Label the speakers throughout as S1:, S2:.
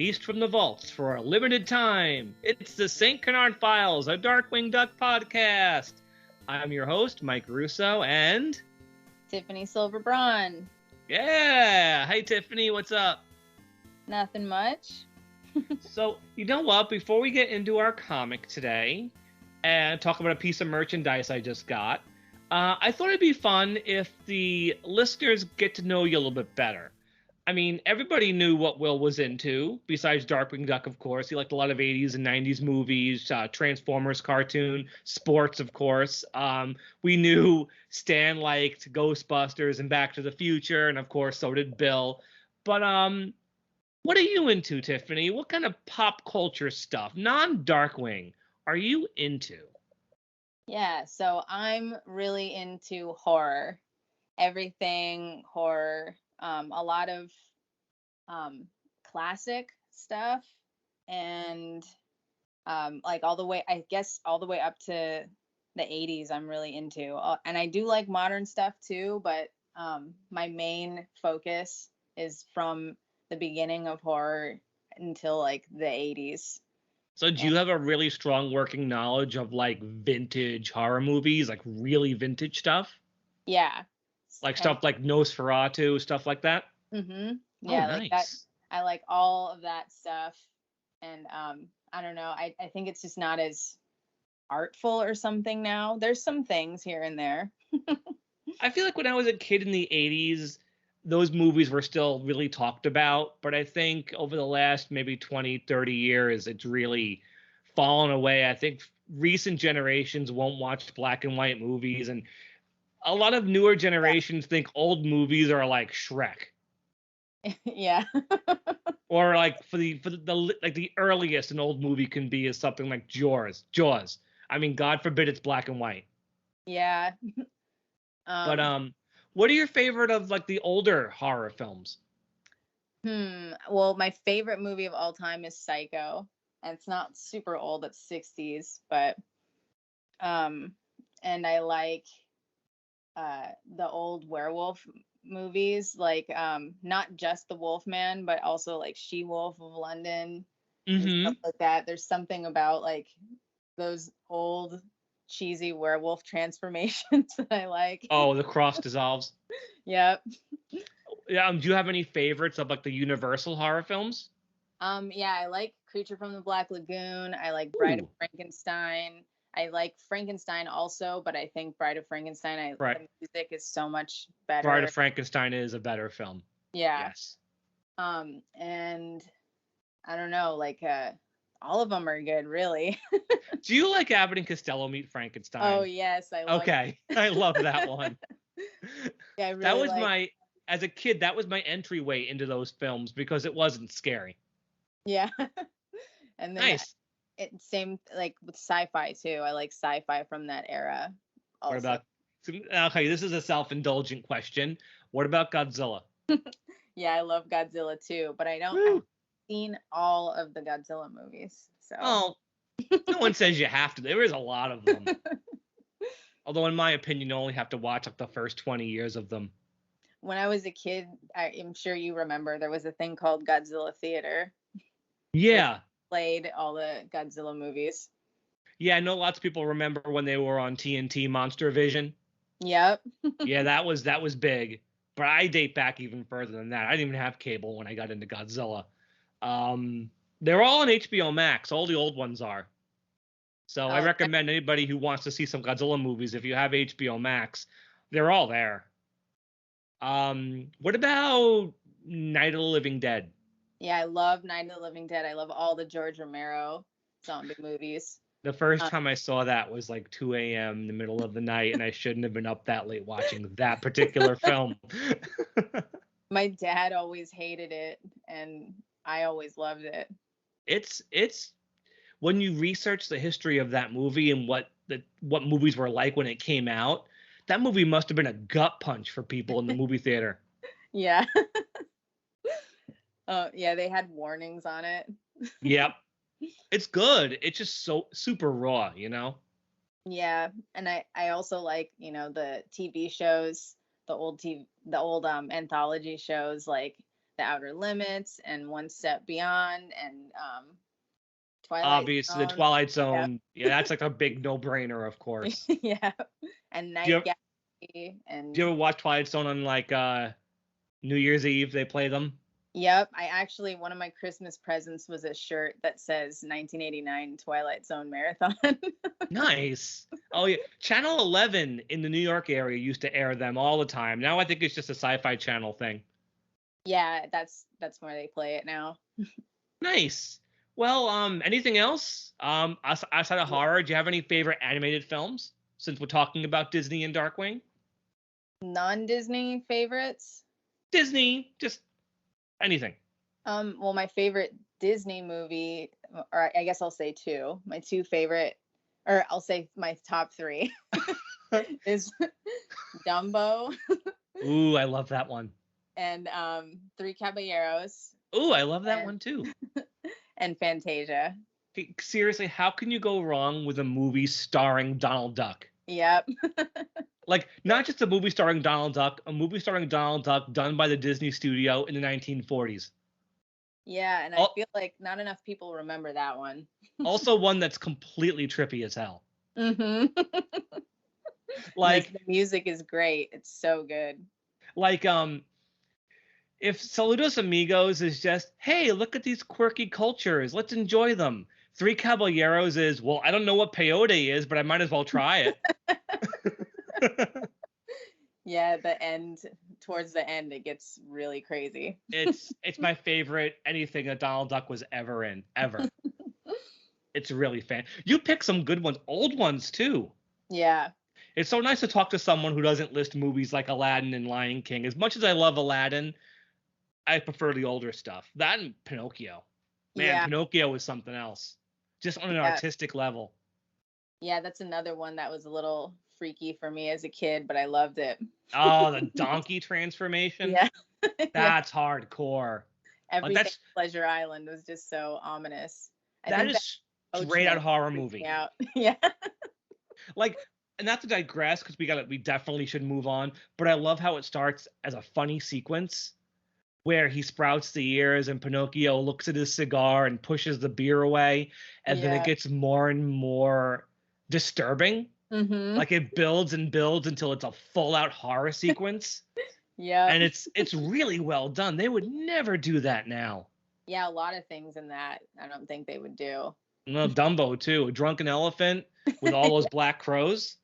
S1: released from the vaults for a limited time. It's the St Canard Files, a Darkwing Duck podcast. I'm your host, Mike Russo, and...
S2: Tiffany Silverbraun.
S1: Yeah! Hey, Tiffany, what's up?
S2: Nothing much.
S1: So, you know what? Before we get into our comic today and talk about a piece of merchandise I just got, I thought it'd be fun if the listeners get to know you a little bit better. I mean, everybody knew what Will was into, besides Darkwing Duck, of course. He liked a lot of 80s and 90s movies, Transformers cartoon, sports, of course. We knew Stan liked Ghostbusters and Back to the Future, and of course, so did Bill. But what are you into, Tiffany? What kind of pop culture stuff, non-Darkwing, are you into?
S2: Yeah, so I'm really into horror. Everything horror. A lot of classic stuff, and like all the way up to the 80s I'm really into. And I do like modern stuff too, but my main focus is from the beginning of horror until like the 80s.
S1: So do you have a really strong working knowledge of like vintage horror movies, like really vintage stuff?
S2: Yeah.
S1: Like stuff like Nosferatu, stuff like that?
S2: Mm-hmm.
S1: Oh,
S2: Yeah,
S1: nice.
S2: like that. I like all of that stuff. And I don't know, I think it's just not as artful or something now. There's some things here and there.
S1: I feel like when I was a kid in the 80s, those movies were still really talked about. But I think over the last maybe 20, 30 years, it's really fallen away. I think recent generations won't watch black and white movies, and a lot of newer generations think old movies are like Shrek.
S2: Yeah.
S1: Or like for the earliest an old movie can be is something like Jaws. I mean, God forbid it's black and white.
S2: Yeah.
S1: But what are your favorite of like the older horror films?
S2: Well, my favorite movie of all time is Psycho. And it's not super old, it's 60s, but and I like the old werewolf movies, like not just the Wolfman, but also like She-Wolf of London and stuff like that. There's something about like those old cheesy werewolf transformations that I like.
S1: Oh, the cross dissolves.
S2: Yep.
S1: Yeah. Do you have any favorites of like the Universal horror films?
S2: Yeah, I like Creature from the Black Lagoon. I like Bride of Frankenstein. I like Frankenstein also, but I think Bride of Frankenstein, the music is so much better.
S1: Bride of Frankenstein is a better film.
S2: Yeah.
S1: Yes.
S2: And I don't know, like all of them are good, really.
S1: Do you like Abbott and Costello Meet Frankenstein?
S2: Oh yes, I love.
S1: Okay, I love that one.
S2: Yeah, I really
S1: that was as a kid, that was my entryway into those films because it wasn't scary.
S2: Yeah. And then
S1: nice.
S2: Same like with sci-fi too. I like sci-fi from that era. Also.
S1: What about? Okay, this is a self-indulgent question. What about Godzilla?
S2: Yeah, I love Godzilla too, but I haven't seen all of the Godzilla movies. So.
S1: Oh, no one says you have to. There is a lot of them. Although, in my opinion, you only have to watch like the first 20 years of them.
S2: When I was a kid, I'm sure you remember, there was a thing called Godzilla Theater.
S1: Yeah.
S2: Played all the Godzilla movies.
S1: Yeah, I know lots of people remember when they were on TNT Monster Vision.
S2: Yep.
S1: Yeah, that was big. But I date back even further than that. I didn't even have cable when I got into Godzilla. They're all on HBO Max. All the old ones are. So I recommend anybody who wants to see some Godzilla movies, if you have HBO Max, they're all there. What about Night of the Living Dead?
S2: Yeah, I love Night of the Living Dead. I love all the George Romero zombie movies.
S1: The first time I saw that was like 2 a.m. in the middle of the night, and I shouldn't have been up that late watching that particular film.
S2: My dad always hated it, and I always loved it.
S1: It's when you research the history of that movie and what movies were like when it came out, that movie must have been a gut punch for people in the movie theater.
S2: Yeah. Yeah, they had warnings on it.
S1: Yep. It's good. It's just so super raw, you know?
S2: Yeah, and I also like, the TV shows, the old anthology shows like The Outer Limits and One Step Beyond and Twilight
S1: Obviously, the
S2: Zone.
S1: Twilight
S2: Yeah.
S1: Zone. Yeah, that's like a big no-brainer, of course.
S2: Yeah. And
S1: Do you,
S2: Night Gallery
S1: do
S2: and
S1: you ever watch Twilight Zone on like New Year's Eve? They play them.
S2: yep, I actually one of my Christmas presents was a shirt that says 1989 Twilight Zone Marathon.
S1: Nice. Oh yeah, Channel 11 in the New York area used to air them all the time. Now I think it's just a Sci-Fi Channel thing.
S2: Yeah, that's where they play it now.
S1: Nice. Well, anything else? Outside of horror, do you have any favorite animated films? Since we're talking about Disney and Darkwing.
S2: Non-Disney favorites.
S1: Disney, just anything.
S2: Well, my favorite Disney movie, or I guess I'll say two. My two favorite, or I'll say my top three, is Dumbo
S1: Ooh, I love that one.
S2: and Three Caballeros
S1: Ooh, I love that
S2: and,
S1: one too.
S2: and Fantasia.
S1: Seriously, how can you go wrong with a movie starring Donald Duck?
S2: Yep.
S1: Like, not just a movie starring Donald Duck, a movie starring Donald Duck done by the Disney studio in the 1940s.
S2: Yeah, and I feel like not enough people remember that one.
S1: Also one that's completely trippy as hell.
S2: Mm-hmm.
S1: Like,
S2: the music is great. It's so good.
S1: Like, if Saludos Amigos is just, hey, look at these quirky cultures, let's enjoy them. Three Caballeros is, well, I don't know what peyote is, but I might as well try it.
S2: Yeah, towards the end, it gets really crazy.
S1: It's my favorite anything that Donald Duck was ever in, ever. It's really fan. You pick some good ones, old ones too.
S2: Yeah.
S1: It's so nice to talk to someone who doesn't list movies like Aladdin and Lion King. As much as I love Aladdin, I prefer the older stuff. That and Pinocchio. Man,
S2: yeah.
S1: Pinocchio was something else. Just on an artistic level.
S2: Yeah, that's another one that was a little freaky for me as a kid, but I loved it.
S1: Oh, the donkey transformation?
S2: Yeah.
S1: That's hardcore.
S2: Everything at Pleasure Island was just so ominous.
S1: That is straight out horror movie.
S2: Out. Yeah.
S1: Like, and not to digress, because we definitely should move on, but I love how it starts as a funny sequence where he sprouts the ears and Pinocchio looks at his cigar and pushes the beer away, and then it gets more and more disturbing.
S2: Mm-hmm.
S1: Like, it builds and builds until it's a full-out horror sequence.
S2: Yeah.
S1: And it's really well done. They would never do that now.
S2: Yeah, a lot of things in that I don't think they would do.
S1: Well, Dumbo too, a drunken elephant with all those black crows.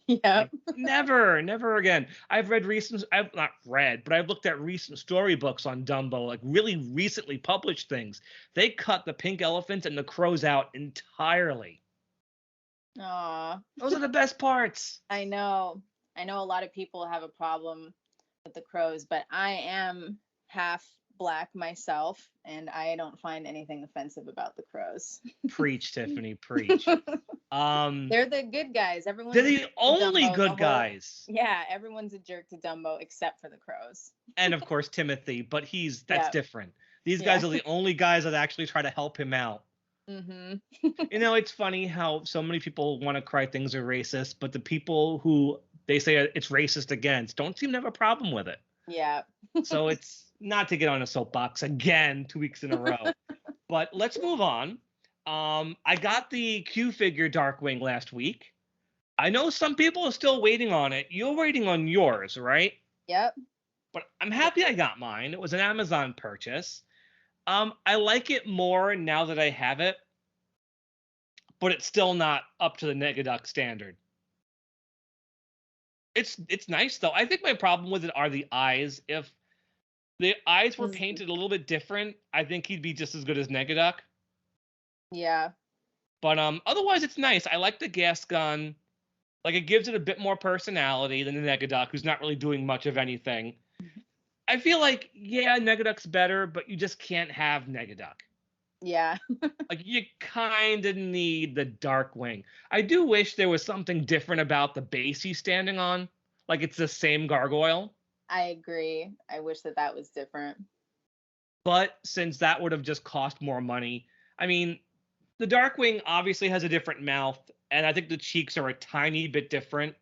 S2: Yeah.
S1: Like, never again. I've not read, but I've looked at recent storybooks on Dumbo, like really recently published things. They cut the pink elephants and the crows out entirely.
S2: Aw.
S1: Those are the best parts.
S2: I know a lot of people have a problem with the crows, but I am half black myself, and I don't find anything offensive about the crows.
S1: Preach, Tiffany, preach.
S2: They're the good guys. They're
S1: the only good guys.
S2: Yeah, everyone's a jerk to Dumbo except for the crows.
S1: And of course Timothy, but that's different. These guys are the only guys that actually try to help him out.
S2: Mm-hmm.
S1: It's funny how so many people want to cry things are racist, but the people who they say it's racist against don't seem to have a problem with it.
S2: Yeah.
S1: So it's not to get on a soapbox again 2 weeks in a row. But let's move on. I got the Q-Figure Darkwing last week. I know some people are still waiting on it. You're waiting on yours, right?
S2: Yep.
S1: But I'm happy I got mine. It was an Amazon purchase. I like it more now that I have it, but it's still not up to the Negaduck standard. It's nice though. I think my problem with it are the eyes. If the eyes were painted a little bit different, I think he'd be just as good as Negaduck.
S2: Yeah.
S1: But otherwise it's nice. I like the gas gun. Like, it gives it a bit more personality than the Negaduck, who's not really doing much of anything. I feel like, Negaduck's better, but you just can't have Negaduck.
S2: Yeah.
S1: Like, you kind of need the Darkwing. I do wish there was something different about the base he's standing on. Like, it's the same gargoyle.
S2: I agree. I wish that was different.
S1: But since that would have just cost more money, I mean, the Darkwing obviously has a different mouth, and I think the cheeks are a tiny bit different.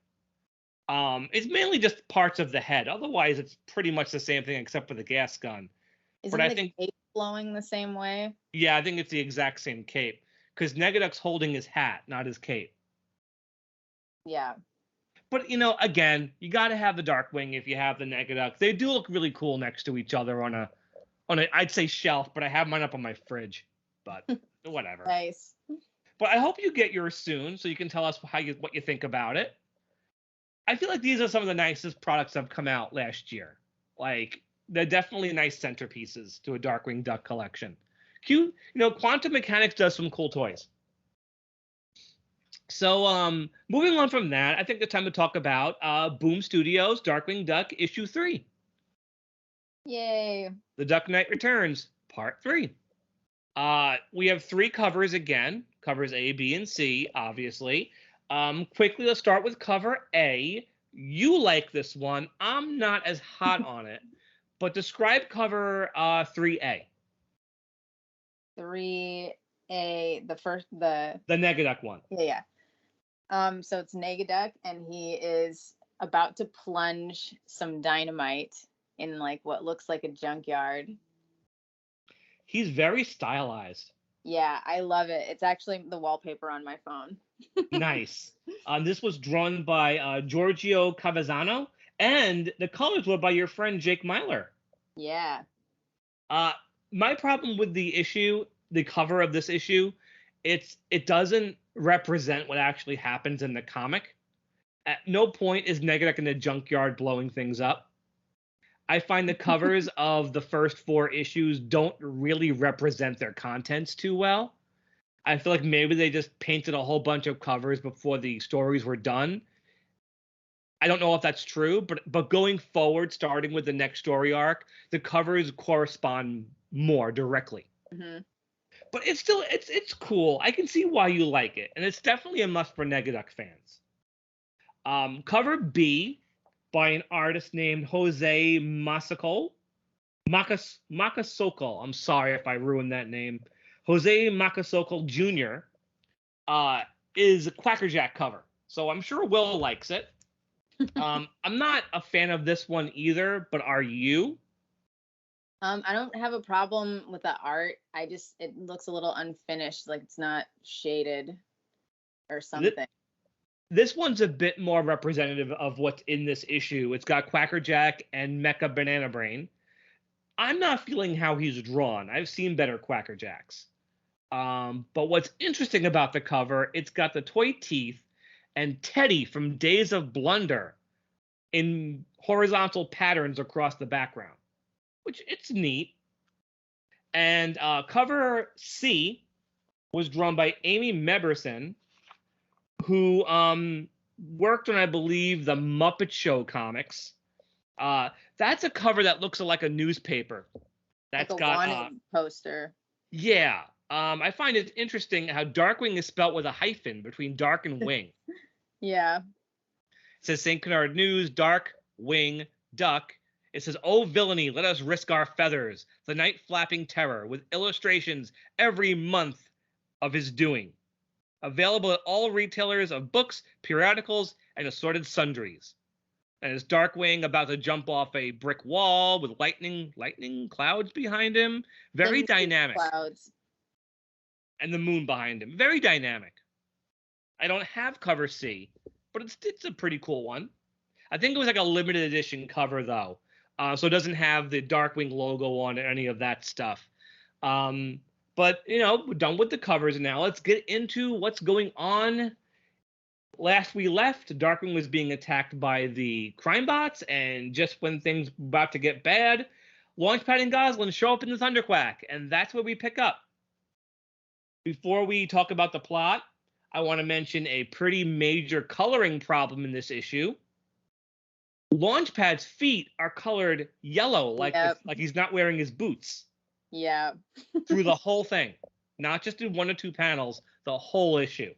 S1: It's mainly just parts of the head. Otherwise, it's pretty much the same thing except for the gas gun.
S2: Isn't
S1: But I
S2: the
S1: think,
S2: cape flowing the same way?
S1: yeah, I think it's the exact same cape because Negaduck's holding his hat, not his cape.
S2: Yeah.
S1: But again, you got to have the Darkwing if you have the Negaduck. They do look really cool next to each other on a I'd say shelf, but I have mine up on my fridge. But whatever.
S2: Nice.
S1: But I hope you get yours soon so you can tell us what you think about it. I feel like these are some of the nicest products that have come out last year. Like, they're definitely nice centerpieces to a Darkwing Duck collection. Quantum Mechanics does some cool toys. So, moving on from that, I think it's time to talk about Boom Studios Darkwing Duck issue 3.
S2: Yay.
S1: The Duck Knight Returns, part 3. We have 3 covers again, covers A, B, and C, obviously. Quickly, let's start with cover A. You like this one. I'm not as hot on it, but describe cover 3A.
S2: 3A,
S1: The Negaduck one.
S2: Yeah. So it's Negaduck, and he is about to plunge some dynamite in like what looks like a junkyard.
S1: He's very stylized.
S2: Yeah, I love it. It's actually the wallpaper on my phone.
S1: Nice. This was drawn by Giorgio Cavazzano, and the colors were by your friend Jake Myler.
S2: Yeah.
S1: My problem with the cover of this issue, it doesn't represent what actually happens in the comic. At no point is Negaduck in the junkyard blowing things up. I find the covers of the first 4 issues don't really represent their contents too well. I feel like maybe they just painted a whole bunch of covers before the stories were done. I don't know if that's true, but going forward, starting with the next story arc, the covers correspond more directly.
S2: Mm-hmm.
S1: But it's still it's cool. I can see why you like it, and it's definitely a must for Negaduck fans. Cover B by an artist named Jose Macasokol. I'm sorry if I ruined that name. Jose Macasokol Jr. Is a Quackerjack cover, so I'm sure Will likes it. I'm not a fan of this one either, but are you?
S2: I don't have a problem with the art. It looks a little unfinished, like it's not shaded or something.
S1: This one's a bit more representative of what's in this issue. It's got Quackerjack and Mecha Banana Brain. I'm not feeling how he's drawn. I've seen better Quackerjacks. But what's interesting about the cover, it's got the toy teeth and Teddy from Days of Blunder in horizontal patterns across the background, which it's neat. And cover C was drawn by Amy Meberson, who worked on, I believe, the Muppet Show comics. That's a cover that looks like a newspaper. That's
S2: like a
S1: got
S2: wanted poster.
S1: Yeah. I find it interesting how Darkwing is spelt with a hyphen between dark and wing.
S2: Yeah.
S1: It says St. Canard News, Darkwing Duck. It says, "Oh villainy, let us risk our feathers. The night flapping terror with illustrations every month of his doing. Available at all retailers of books, periodicals, and assorted sundries." And it's Darkwing about to jump off a brick wall with lightning clouds behind him. Very dynamic.
S2: Clouds.
S1: And the moon behind him. Very dynamic. I don't have cover C, but it's a pretty cool one. I think it was like a limited edition cover though, so it doesn't have the Darkwing logo on it, any of that stuff. But we're done with the covers now. Let's get into what's going on. Last we left, Darkwing was being attacked by the crime bots, and just when things were about to get bad, Launchpad and Goslin show up in the Thunderquack, and that's where we pick up. Before we talk about the plot, I want to mention a pretty major coloring problem in this issue. Launchpad's feet are colored yellow, like he's not wearing his boots.
S2: Yeah.
S1: Through the whole thing, not just in 1 or 2 panels, the whole issue.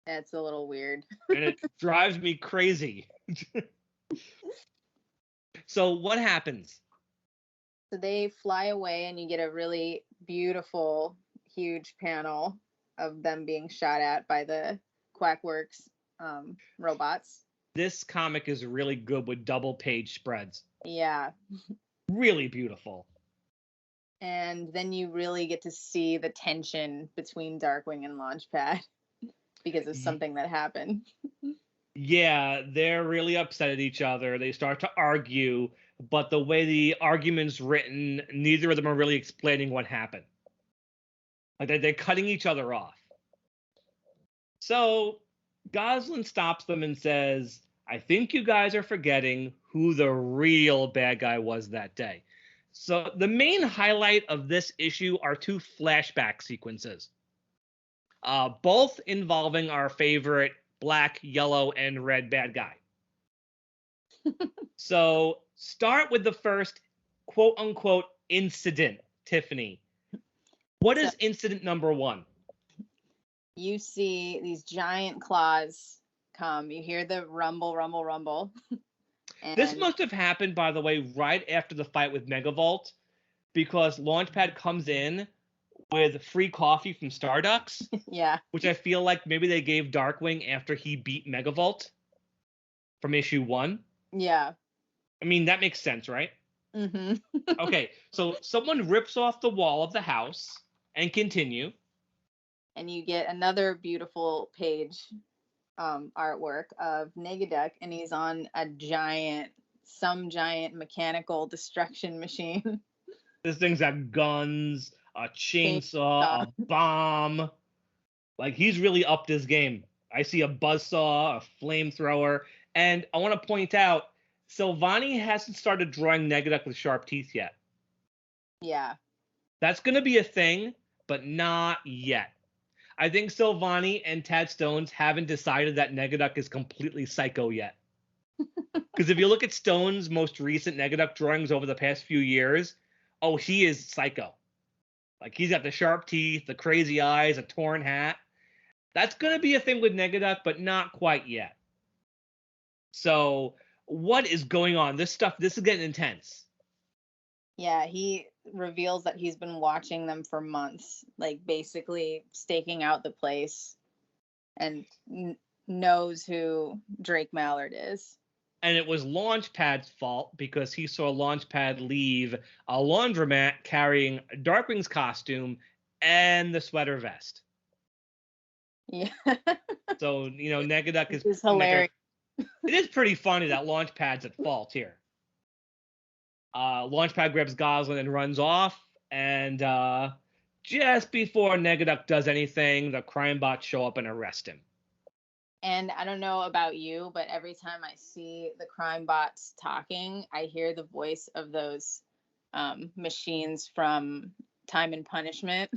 S2: That's a little weird.
S1: And it drives me crazy. So what happens?
S2: So they fly away, and you get a really beautiful, huge panel of them being shot at by the Quackwerks robots.
S1: This comic is really good with double page spreads.
S2: Yeah.
S1: Really beautiful.
S2: And then you really get to see the tension between Darkwing and Launchpad because of
S1: Y-
S2: something that happened.
S1: Yeah, they're really upset at each other. They start to argue, but the way the argument's written, neither of them are really explaining what happened. Like they're cutting each other off. So Goslin stops them and says, I think you guys are forgetting who the real bad guy was that day. So the main highlight of this issue are two flashback sequences, both involving our favorite black, yellow, and red bad guy. So start with the first quote unquote incident, Tiffany. What is incident number one?
S2: You see these giant claws come. You hear the rumble, rumble, rumble.
S1: This must have happened, by the way, right after the fight with Megavolt, because Launchpad comes in with free coffee from Starducks.
S2: Yeah.
S1: Which I feel like maybe they gave Darkwing after he beat Megavolt from issue 1.
S2: Yeah.
S1: I mean, that makes sense, right?
S2: Mm-hmm.
S1: Okay, so someone rips off the wall of the house and continue.
S2: And you get another beautiful page artwork of Negaduck, and he's on some giant mechanical destruction machine.
S1: This thing's got guns, a chainsaw, a bomb. Like, he's really upped his game. I see a buzzsaw, a flamethrower, and I want to point out, Silvani hasn't started drawing Negaduck with sharp teeth yet.
S2: Yeah.
S1: That's going to be a thing, but not yet. I think Silvani and Tad Stones haven't decided that Negaduck is completely psycho yet. Because if you look at Stone's most recent Negaduck drawings over the past few years, oh, he is psycho. Like, he's got the sharp teeth, the crazy eyes, a torn hat. That's going to be a thing with Negaduck, but not quite yet. So, what is going on? This is getting intense.
S2: Yeah, he reveals that he's been watching them for months, like basically staking out the place, and knows who Drake Mallard is.
S1: And it was Launchpad's fault because he saw Launchpad leave a laundromat carrying Darkwing's costume and the sweater vest.
S2: Yeah.
S1: So, Negaduck
S2: is hilarious.
S1: It is pretty funny that Launchpad's at fault here. Launchpad grabs Goslin and runs off, and just before Negaduck does anything, the crime bots show up and arrest him.
S2: And I don't know about you, but every time I see the crime bots talking, I hear the voice of those machines from Time and Punishment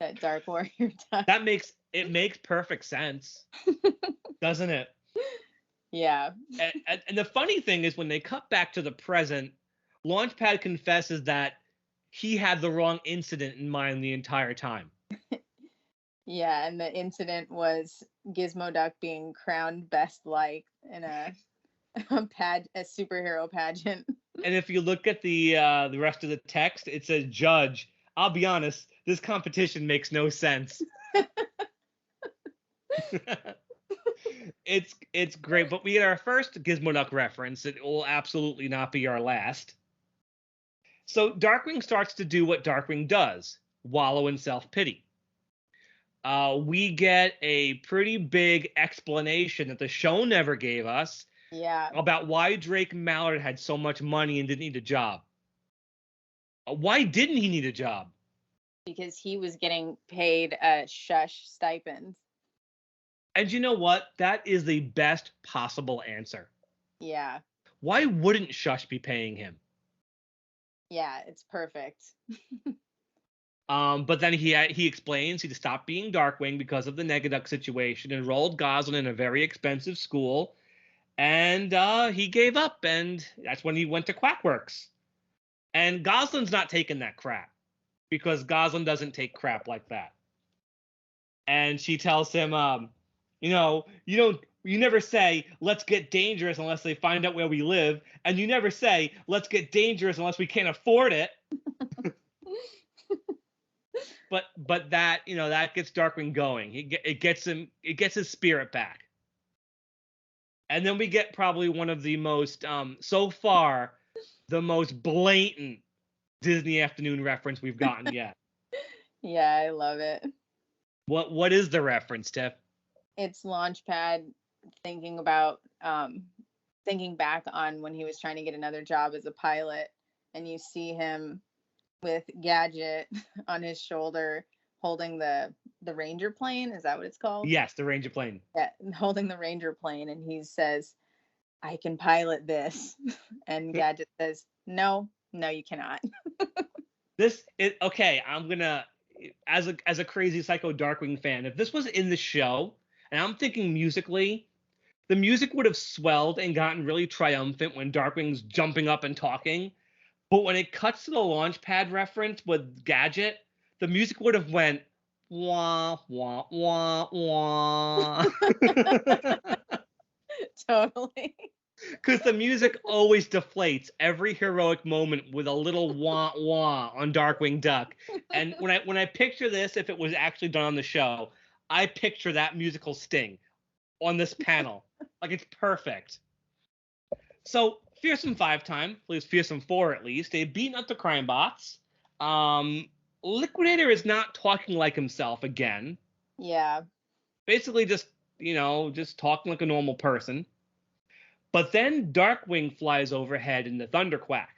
S2: that Dark Warrior does.
S1: It makes perfect sense, doesn't it?
S2: Yeah.
S1: And the funny thing is, when they cut back to the present, Launchpad confesses that he had the wrong incident in mind the entire time.
S2: Yeah, and the incident was Gizmoduck being crowned best liked in a superhero pageant.
S1: And if you look at the rest of the text, it says, "Judge, I'll be honest, this competition makes no sense." It's great, but we get our first Gizmoduck reference. It will absolutely not be our last. So Darkwing starts to do what Darkwing does, wallow in self-pity. We get a pretty big explanation that the show never gave us.
S2: Yeah.
S1: About why Drake Mallard had so much money and didn't need a job. Why didn't he need a job?
S2: Because he was getting paid a shush stipend.
S1: And you know what? That is the best possible answer.
S2: Yeah.
S1: Why wouldn't Shush be paying him?
S2: Yeah, it's perfect.
S1: But then he explains he stopped being Darkwing because of the Negaduck situation, enrolled Goslin in a very expensive school, and he gave up, and that's when he went to Quackwerks. And Goslin's not taking that crap, because Goslin doesn't take crap like that. And she tells him, you never say, let's get dangerous unless they find out where we live. And you never say, let's get dangerous unless we can't afford it. but that, that gets Darkwing going. It gets his spirit back. And then we get probably one of the most, so far, the most blatant Disney afternoon reference we've gotten yet.
S2: Yeah, I love it.
S1: What is the reference, Tiff?
S2: It's Launchpad thinking back on when he was trying to get another job as a pilot, and you see him with Gadget on his shoulder holding the Ranger plane. Is that what it's called?
S1: Yes, the Ranger plane.
S2: Yeah, holding the Ranger plane, and he says, "I can pilot this," and Gadget says, "No, you cannot."
S1: Okay. I'm gonna, as a crazy psycho Darkwing fan, if this was in the show, and I'm thinking musically, the music would have swelled and gotten really triumphant when Darkwing's jumping up and talking. But when it cuts to the Launchpad reference with Gadget, the music would have went wah wah wah wah.
S2: Totally.
S1: Because the music always deflates every heroic moment with a little wah wah on Darkwing Duck. And when I picture this, if it was actually done on the show, I picture that musical sting on this panel. Like, it's perfect. So, Fearsome 5 time, at least Fearsome 4 at least, they've beaten up the crime bots. Liquidator is not talking like himself again.
S2: Yeah.
S1: Basically just talking like a normal person. But then Darkwing flies overhead in the Thunderquack.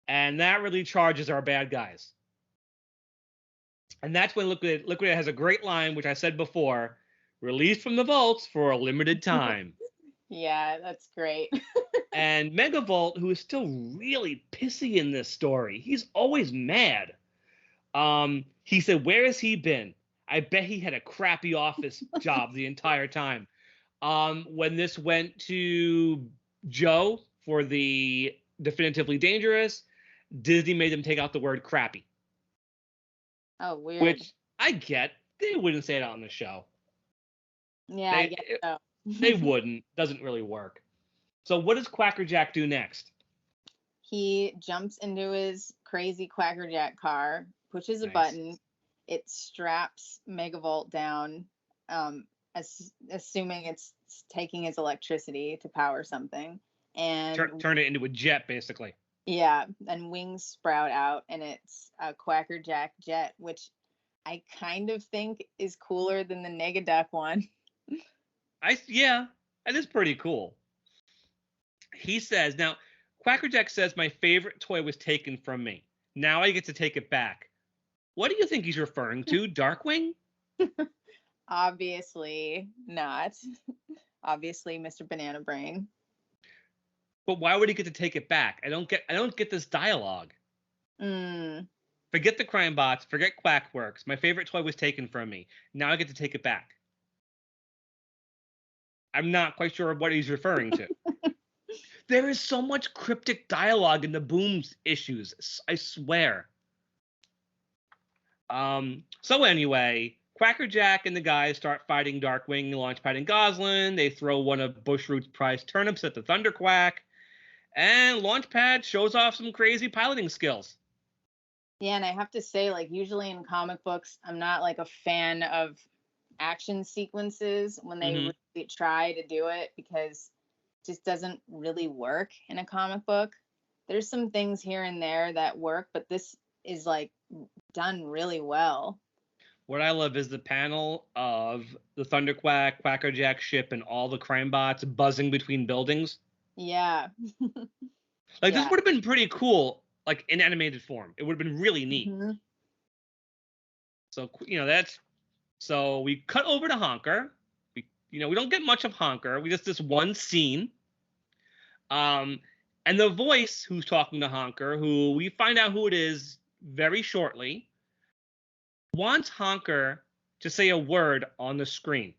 S1: And that really charges our bad guys. And that's when Liquidator has a great line, which I said before, released from the vaults for a limited time.
S2: Yeah, that's great.
S1: And Megavolt, who is still really pissy in this story, he's always mad. He said, "Where has he been? I bet he had a crappy office job the entire time." When this went to Joe for the Definitively Dangerous, Disney made them take out the word crappy.
S2: Oh, weird.
S1: Which I get. They wouldn't say it on the show.
S2: Yeah, I guess so.
S1: They wouldn't. Doesn't really work. So what does Quackerjack do next?
S2: He jumps into his crazy Quackerjack car, pushes a button, it straps Megavolt down, assuming it's taking his electricity to power something, and
S1: turn it into a jet, basically.
S2: Yeah, and wings sprout out, and it's a Quackerjack jet, which I kind of think is cooler than the Negaduck one.
S1: Yeah, that is pretty cool. He says, now, Quackerjack says, "My favorite toy was taken from me. Now I get to take it back." What do you think he's referring to? Darkwing?
S2: Obviously not. Obviously, Mr. Banana Brain.
S1: But why would he get to take it back? I don't get this dialogue. Forget the crime bots. Forget Quackwerks. My favorite toy was taken from me. Now I get to take it back. I'm not quite sure what he's referring to. There is so much cryptic dialogue in the Boom's issues. I swear. So anyway, Quackerjack and the guys start fighting Darkwing, Launchpad, and Goslin. They throw one of Bushroot's prized turnips at the Thunderquack. And Launchpad shows off some crazy piloting skills.
S2: Yeah, and I have to say, like, usually in comic books, I'm not like a fan of action sequences when they really try to do it, because it just doesn't really work in a comic book. There's some things here and there that work, but this is like done really well.
S1: What I love is the panel of the Thunderquack, Quackerjack ship, and all the crime bots buzzing between buildings.
S2: Yeah.
S1: This would have been pretty cool, like in animated form. It would have been really neat. So, so we cut over to Honker. We don't get much of Honker. We just this one scene. And the voice who's talking to Honker, who we find out who it is very shortly, wants Honker to say a word on the screen.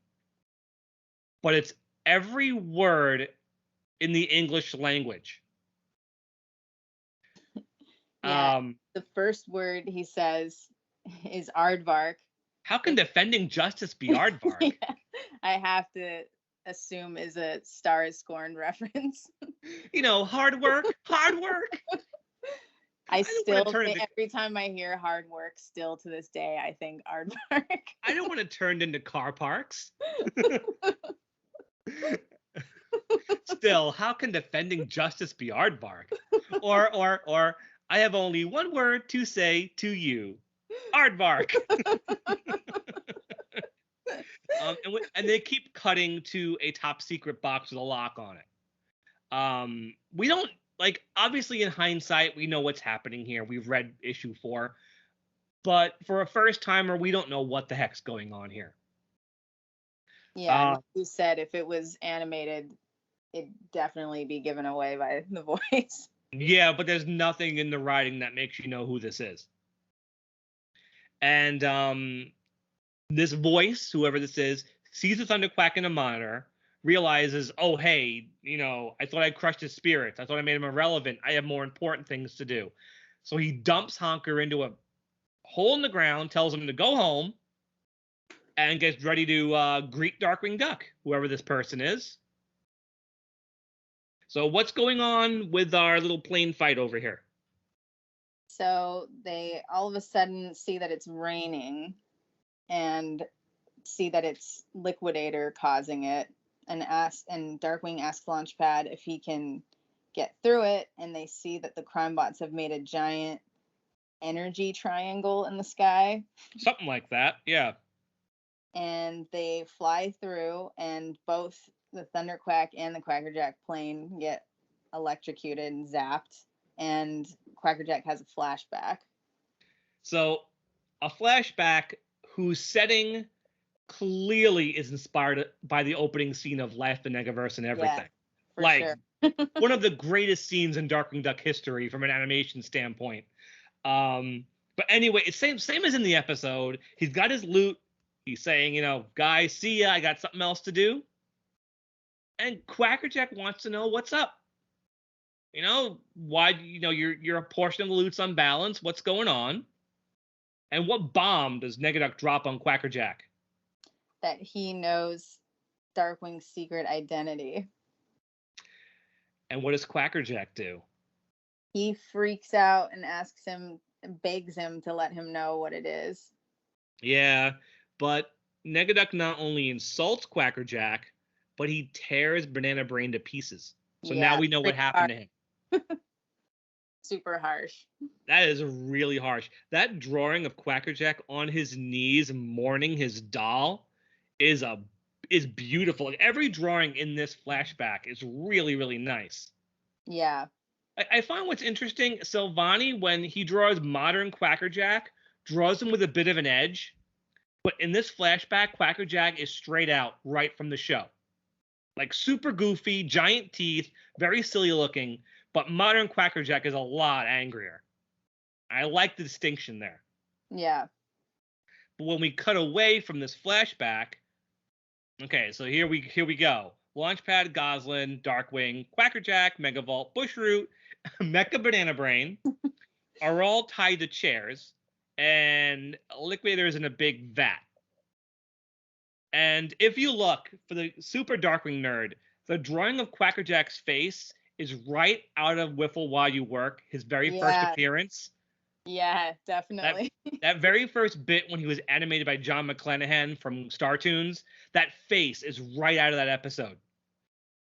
S1: But it's every word in the English language.
S2: Yeah, the first word he says is aardvark.
S1: How can defending justice be aardvark?
S2: Yeah, I have to assume is a Star is Scorn reference.
S1: Hard work.
S2: I still think every time I hear hard work, still to this day, I think aardvark.
S1: I don't want to turn into car parks. Still, how can defending justice be aardvark? Or I have only one word to say to you. Aardvark. And they keep cutting to a top secret box with a lock on it. We don't, like, obviously in hindsight, we know what's happening here. We've read issue 4. But for a first timer, we don't know what the heck's going on here.
S2: Yeah, like you said, if it was animated, it'd definitely be given away by the voice.
S1: Yeah, but there's nothing in the writing that makes you know who this is. And this voice, whoever this is, sees the Thunderquack in a monitor, realizes, oh, hey, I thought I crushed his spirits. I thought I made him irrelevant. I have more important things to do. So he dumps Honker into a hole in the ground, tells him to go home, and gets ready to greet Darkwing Duck, whoever this person is. So what's going on with our little plane fight over here?
S2: So they all of a sudden see that it's raining and see that it's Liquidator causing it, and Darkwing asks Launchpad if he can get through it, and they see that the crime bots have made a giant energy triangle in the sky.
S1: Something like that, yeah.
S2: And they fly through, and both the Thunderquack and the Quackerjack plane get electrocuted and zapped, and Quackerjack has a flashback. So,
S1: a flashback whose setting clearly is inspired by the opening scene of Life in Negaverse and everything.
S2: Yeah,
S1: sure. One of the greatest scenes in Darkwing Duck history from an animation standpoint. But anyway, it's same as in the episode. He's got his loot. He's saying, guys, see ya. I got something else to do. And Quackerjack wants to know what's up. Why? You're a portion of the loot's unbalanced. What's going on? And what bomb does Negaduck drop on Quackerjack?
S2: That he knows Darkwing's secret identity.
S1: And what does Quackerjack do?
S2: He freaks out and begs him to let him know what it is.
S1: Yeah, but Negaduck not only insults Quackerjack, but he tears Banana Brain to pieces. So now we know what happened to him.
S2: Super harsh.
S1: That is really harsh. That drawing of Quackerjack on his knees mourning his doll is beautiful. Like, every drawing in this flashback is really, really nice.
S2: Yeah.
S1: I find what's interesting, Silvani, when he draws modern Quackerjack, draws him with a bit of an edge. But in this flashback, Quackerjack is straight out right from the show. Like, super goofy, giant teeth, very silly looking, but modern Quackerjack is a lot angrier. I like the distinction there.
S2: Yeah.
S1: But when we cut away from this flashback, okay, so here we go. Launchpad, Goslin, Darkwing, Quackerjack, Megavolt, Bushroot, Mecha Banana Brain are all tied to chairs, and Liquidator is in a big vat. And if you look, for the super Darkwing nerd, the drawing of Quackerjack's face is right out of Whiffle While You Work, his very first appearance.
S2: Yeah, definitely.
S1: That very first bit when he was animated by John McClanahan from Startoons, that face is right out of that episode.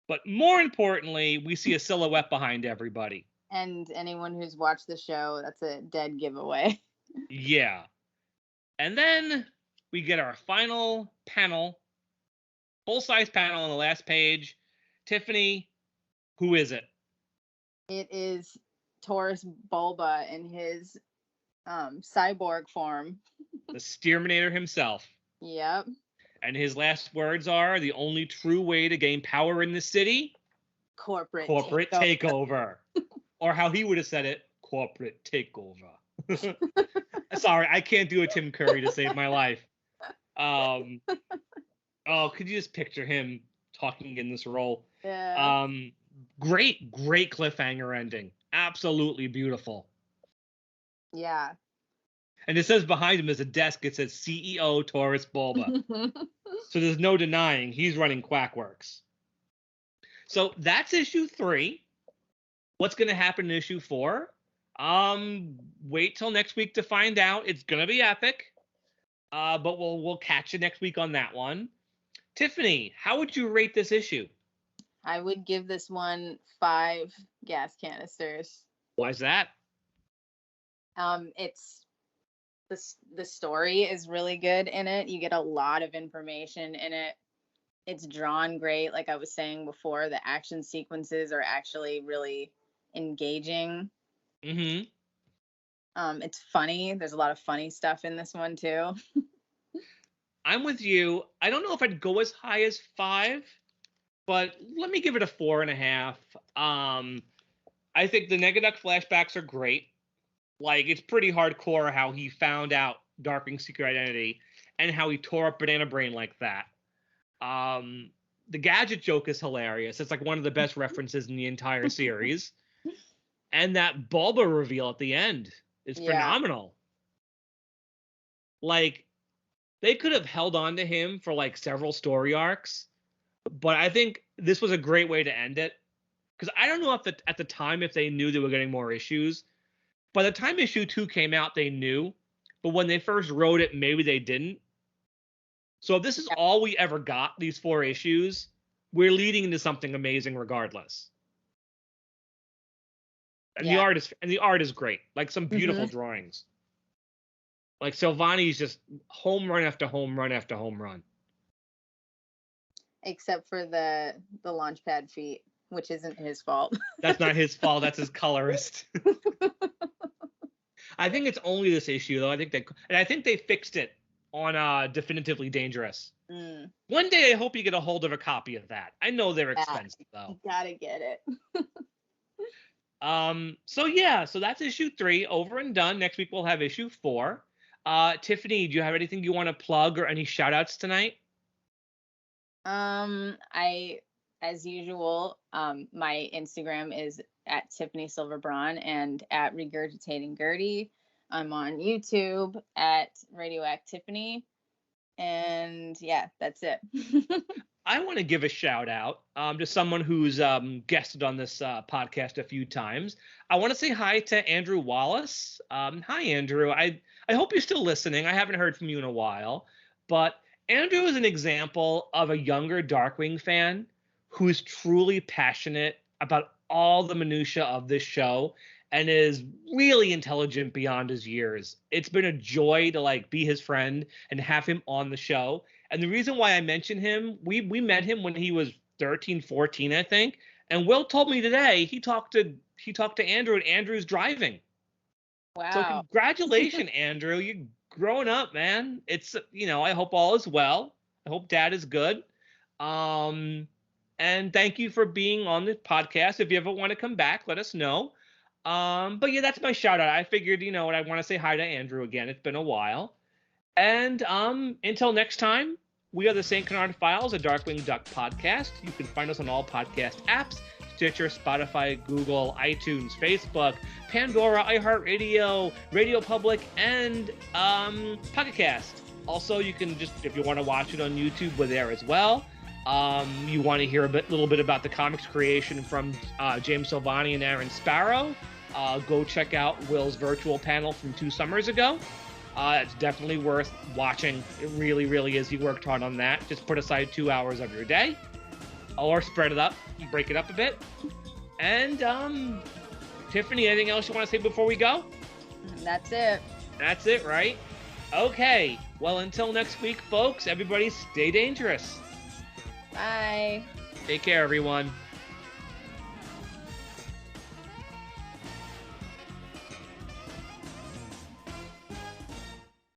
S1: But more importantly, we see a silhouette behind everybody.
S2: And anyone who's watched the show, that's a dead giveaway.
S1: Yeah. And then we get our final panel, full-size panel on the last page. Tiffany, who is it?
S2: It is Taurus Bulba in his cyborg form.
S1: The Steerminator himself.
S2: Yep.
S1: And his last words are, the only true way to gain power in the city?
S2: Corporate
S1: takeover. Or how he would have said it, corporate takeover. Sorry, I can't do a Tim Curry to save my life. Could you just picture him talking in this role?
S2: Yeah.
S1: Great cliffhanger ending. Absolutely beautiful.
S2: Yeah.
S1: And it says behind him, there's a desk. It says CEO Taurus Bulba. So there's no denying he's running Quackwerks. So that's issue 3. What's going to happen in issue 4? Wait till next week to find out. It's going to be epic. But we'll catch you next week on that one. Tiffany, how would you rate this issue?
S2: I would give this one 5 gas canisters.
S1: Why is that?
S2: It's the story is really good in it. You get a lot of information in it. It's drawn great. Like I was saying before, the action sequences are actually really engaging.
S1: Mm-hmm.
S2: It's funny. There's a lot of funny stuff in this one too.
S1: I'm with you. I don't know if I'd go as high as 5, but let me give it a 4.5. I think the Negaduck flashbacks are great. Like, it's pretty hardcore how he found out Darkwing's secret identity and how he tore up Banana Brain like that. The gadget joke is hilarious. It's like one of the best references in the entire series. And that Bulba reveal at the end is phenomenal. Like, they could have held on to him for like several story arcs, but I think this was a great way to end it. Because I don't know if at the time if they knew they were getting more issues. By the time issue 2 came out, they knew, but when they first wrote it, maybe they didn't. So if this is all we ever got, these 4 issues, we're leading into something amazing regardless. And the art is great. Like some beautiful drawings. Like Silvani's just home run after home run after home run.
S2: Except for the Launchpad feet, which isn't his fault.
S1: That's not his fault. That's his colorist. I think it's only this issue though. I think they fixed it on Definitively Dangerous. One day I hope you get a hold of a copy of that. I know they're expensive though.
S2: You gotta get it.
S1: So that's issue 3 over and done. Next week we'll have issue 4. Tiffany, do you have anything you want to plug or any shout outs tonight?
S2: I, as usual, my Instagram is at Tiffany Silverbraun and at Regurgitating Gertie. I'm on YouTube at Radioact Tiffany. And yeah, that's it.
S1: I want to give a shout out to someone who's guested on this podcast a few times. I want to say hi to Andrew Wallace. Hi, Andrew. I hope you're still listening. I haven't heard from you in a while. But Andrew is an example of a younger Darkwing fan who is truly passionate about all the minutia of this show and is really intelligent beyond his years. It's been a joy to like be his friend and have him on the show. And the reason why I mention him, we met him when he was 13, 14, I think. And Will told me today he talked to Andrew, and Andrew's driving.
S2: Wow.
S1: So congratulations, Andrew. You're growing up, man. It's, I hope all is well. I hope Dad is good. And thank you for being on the podcast. If you ever want to come back, let us know. But yeah, that's my shout out. I figured, I want to say hi to Andrew again. It's been a while. And until next time, we are the St. Canard Files, a Darkwing Duck podcast. You can find us on all podcast apps, Stitcher, Spotify, Google, iTunes, Facebook, Pandora, iHeartRadio, Radio Public, and Pocket Cast. Also, you can just, if you want to watch it on YouTube, we're there as well. You want to hear a little bit about the comics creation from James Silvani and Aaron Sparrow, go check out Will's virtual panel from 2 summers ago. It's definitely worth watching. It really, really is. He worked hard on that. Just put aside 2 hours of your day, or spread it up, break it up a bit. And Tiffany, anything else you want to say before we go?
S2: That's it.
S1: That's it, right? Okay. Well, until next week, folks, everybody stay dangerous.
S2: Bye.
S1: Take care, everyone.